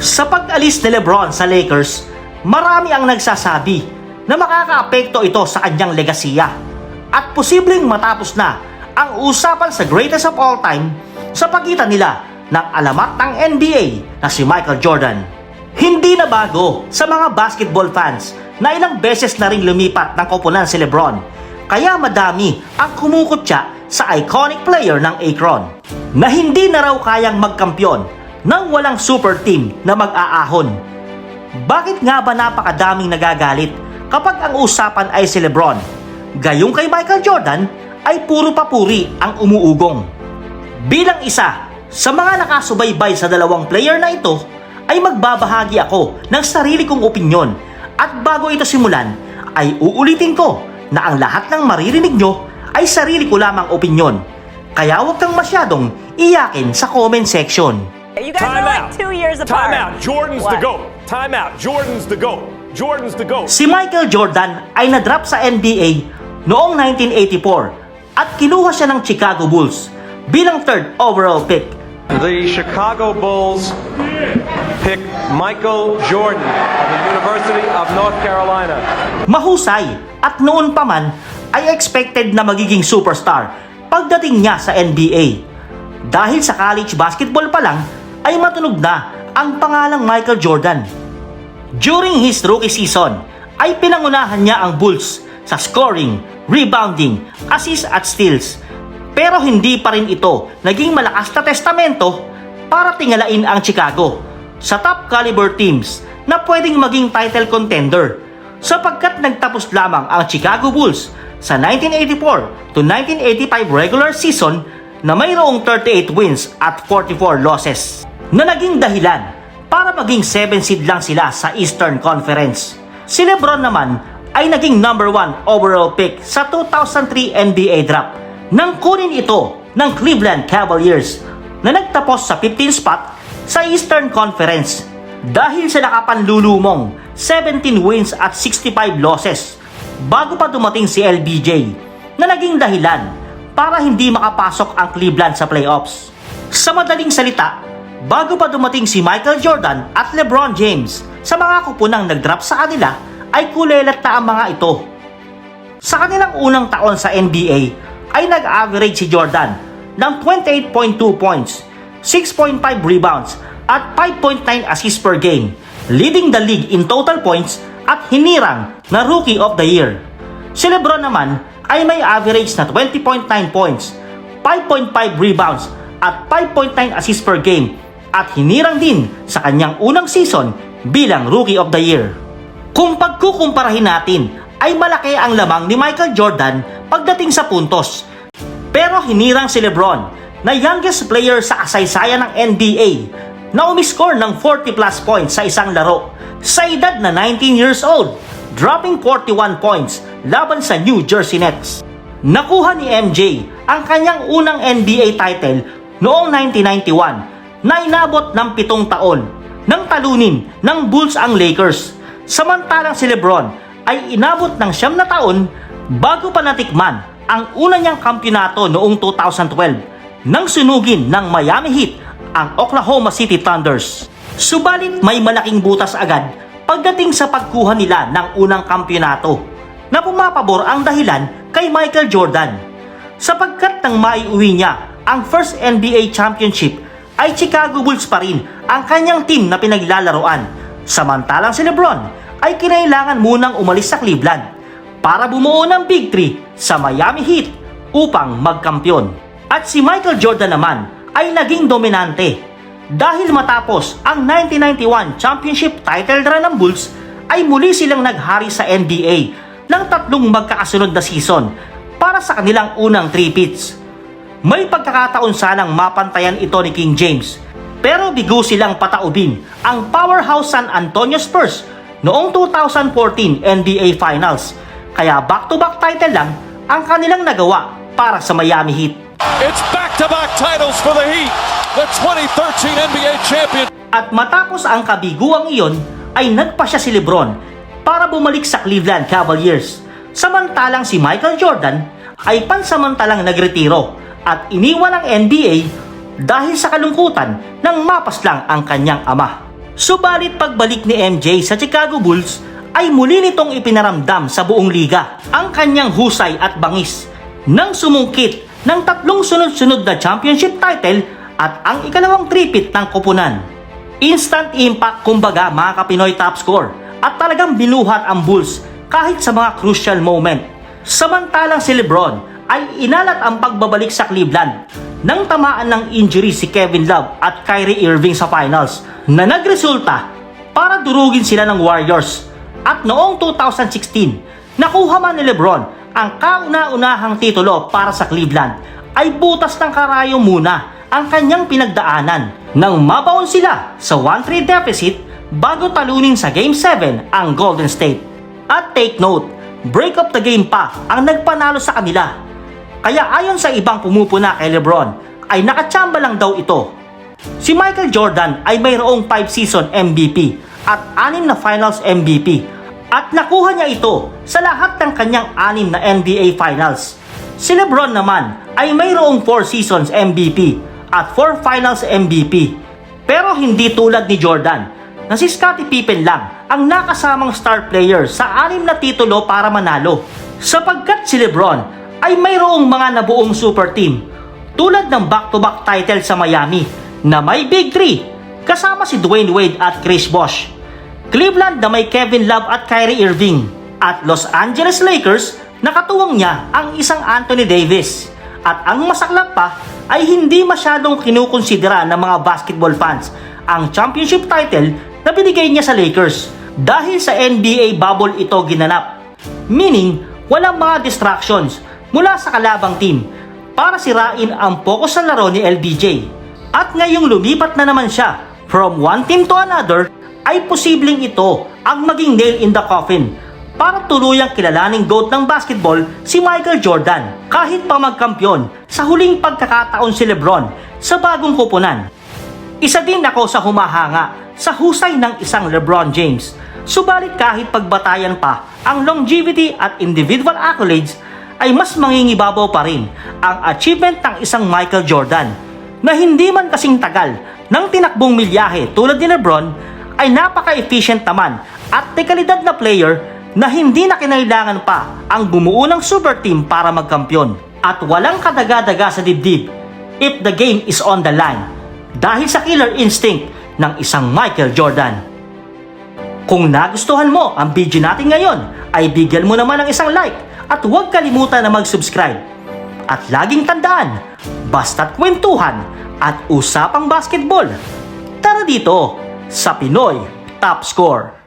Sa pag-alis ni Lebron sa Lakers, marami ang nagsasabi na makakaapekto ito sa kanyang legasiya at posibleng matapos na ang usapan sa greatest of all time sa pagitan nila ng alamat ng NBA na si Michael Jordan. Hindi na bago sa mga basketball fans na ilang beses na ring lumipat ng koponan si Lebron, kaya madami ang kumukutya sa iconic player ng Akron na hindi na raw kayang magkampiyon nang walang super team na mag-aahon. Bakit nga ba napakadaming nagagalit kapag ang usapan ay si Lebron? Gayong kay Michael Jordan ay puro papuri ang umuugong. Bilang isa sa mga nakasubaybay sa dalawang player na ito, ay magbabahagi ako ng sarili kong opinyon, at bago ito simulan ay uulitin ko na ang lahat ng maririnig nyo ay sarili ko lamang opinyon. Kaya huwag kang masyadong iyakin sa comment section. You guys are like 2 years apart. Time out. Jordan's the GOAT. Time out. Jordan's the GOAT. Jordan's the GOAT. Si Michael Jordan ay na-drop sa NBA noong 1984 at kinuha siya ng Chicago Bulls bilang 3rd overall pick. The Chicago Bulls pick Michael Jordan of the University of North Carolina. Mahusay at noon pa man ay expected na magiging superstar pagdating niya sa NBA. Dahil sa college basketball pa lang ay matunog na ang pangalang Michael Jordan. During his rookie season ay pinangunahan niya ang Bulls sa scoring, rebounding, assist at steals. Pero hindi pa rin ito naging malakas na testamento para tingalain ang Chicago sa top caliber teams na pwedeng maging title contender, sapagkat nagtapos lamang ang Chicago Bulls sa 1984 to 1985 regular season na mayroong 38 wins at 44 losses na naging dahilan para maging 7 seed lang sila sa Eastern Conference. Si Lebron naman ay naging number 1 overall pick sa 2003 NBA draft nang kunin ito ng Cleveland Cavaliers na nagtapos sa 15th spot sa Eastern Conference dahil sa nakapanlulumong 17 wins at 65 losses bago pa dumating si LBJ na naging dahilan para hindi makapasok ang Cleveland sa playoffs. Sa madaling salita, bago pa dumating si Michael Jordan at LeBron James sa mga kupunang nag-drop sa kanila, ay kulelat na ang mga ito. Sa kanilang unang taon sa NBA, ay nag-average si Jordan ng 28.2 points, 6.5 rebounds at 5.9 assists per game, leading the league in total points at hinirang na Rookie of the Year. Si LeBron naman ay may average na 20.9 points, 5.5 rebounds at 5.9 assists per game at hinirang din sa kanyang unang season bilang Rookie of the Year. Kung pagkukumparahin natin, ay malaki ang lamang ni Michael Jordan pagdating sa puntos. Pero hinirang si LeBron na youngest player sa kasaysayan ng NBA na umiscore ng 40 plus points sa isang laro sa edad na 19 years old, dropping 41 points laban sa New Jersey Nets. Nakuha ni MJ ang kanyang unang NBA title noong 1991 na inabot ng 7 taon nang talunin ng Bulls ang Lakers. Samantalang si LeBron ay inabot ng 9 na taon bago pa natikman ang una niyang kampyonato noong 2012 nang sunugin ng Miami Heat ang Oklahoma City Thunders. Subalit may malaking butas agad pagdating sa pagkuha nila ng unang kampyonato na pumapabor ang dahilan kay Michael Jordan, sapagkat nang maiuwi niya ang first NBA championship ay Chicago Bulls pa rin ang kanyang team na pinaglalaroan, samantalang si LeBron ay kinailangan munang umalis sa Cleveland para bumuo ng Big 3 sa Miami Heat upang magkampiyon. At si Michael Jordan naman ay naging dominante dahil matapos ang 1991 championship title run ng Bulls ay muli silang naghari sa NBA ng 3 magkakasunod na season para sa kanilang unang three-peats. May pagkakataon sanang mapantayan ito ni King James, pero bigo silang pataubin ang powerhouse San Antonio Spurs noong 2014 NBA Finals, kaya back-to-back title lang ang kanilang nagawa para sa Miami Heat. It's back-to-back titles for the Heat, the 2013 NBA champion. At matapos ang kabiguang iyon, ay nagpasya si LeBron para bumalik sa Cleveland Cavaliers. Samantalang si Michael Jordan ay pansamantalang nagretiro at iniwan ang NBA dahil sa kalungkutan nang mapaslang ang kanyang ama. Subalit pagbalik ni MJ sa Chicago Bulls ay muli nitong ipinaramdam sa buong liga ang kanyang husay at bangis nang sumungkit ng 3 sunod-sunod na championship title at ang ikalawang tripit ng koponan. Instant impact kumbaga mga ka-Pinoy top score at talagang binuhat ang Bulls kahit sa mga crucial moment. Samantalang si LeBron ay inalat ang pagbabalik sa Cleveland nang tamaan ng injury si Kevin Love at Kyrie Irving sa finals na nagresulta para durugin sila ng Warriors. At noong 2016, nakuha man ni LeBron ang kauna-unahang titulo para sa Cleveland ay butas ng karayom muna ang kanyang pinagdaanan nang mabaon sila sa 1-3 deficit bago talunin sa Game 7 ang Golden State. At take note, break of the game pa ang nagpanalo sa kanila. Kaya ayon sa ibang pumupuna kay LeBron ay nakachamba lang daw ito. Si Michael Jordan ay mayroong 5 season MVP at 6 na finals MVP at nakuha niya ito sa lahat ng kanyang 6 na NBA finals. Si LeBron naman ay mayroong 4 seasons MVP at 4 finals MVP. Pero hindi tulad ni Jordan na si Scottie Pippen lang ang nakasamang star player sa 6 na titulo para manalo. Sapagkat si LeBron ay mayroong mga nabuong super team tulad ng back-to-back title sa Miami na may Big 3 kasama si Dwayne Wade at Chris Bosh, Cleveland na may Kevin Love at Kyrie Irving, at Los Angeles Lakers na katuwang niya ang isang Anthony Davis. At ang masaklap pa ay hindi masyadong kinukonsidera ng mga basketball fans ang championship title na binigay niya sa Lakers dahil sa NBA bubble ito ginanap. Meaning, walang mga distractions mula sa kalabang team para sirain ang focus sa laro ni LBJ. At ngayong lumipat na naman siya from one team to another, ay posibleng ito ang maging nail in the coffin para tuluyang kilalaning GOAT ng basketball si Michael Jordan kahit pa magkampiyon sa huling pagkakataon si LeBron sa bagong koponan. Isa din ako sa humahanga sa husay ng isang LeBron James. Subalit kahit pagbatayan pa ang longevity at individual accolades, ay mas mangingibabaw pa rin ang achievement ng isang Michael Jordan na hindi man kasing tagal ng tinakbong milyahe tulad ni LeBron ay napaka-efficient naman at dekalidad na player na hindi na kinailangan pa ang bumuo ng super team para magkampiyon at walang kadaga-daga sa dibdib if the game is on the line dahil sa killer instinct ng isang Michael Jordan. Kung nagustuhan mo ang video natin ngayon ay bigyan mo naman ng isang like at huwag kalimutan na mag-subscribe. At laging tandaan, basta't kwentuhan at usapang basketball. Tara dito sa Pinoy Top Score.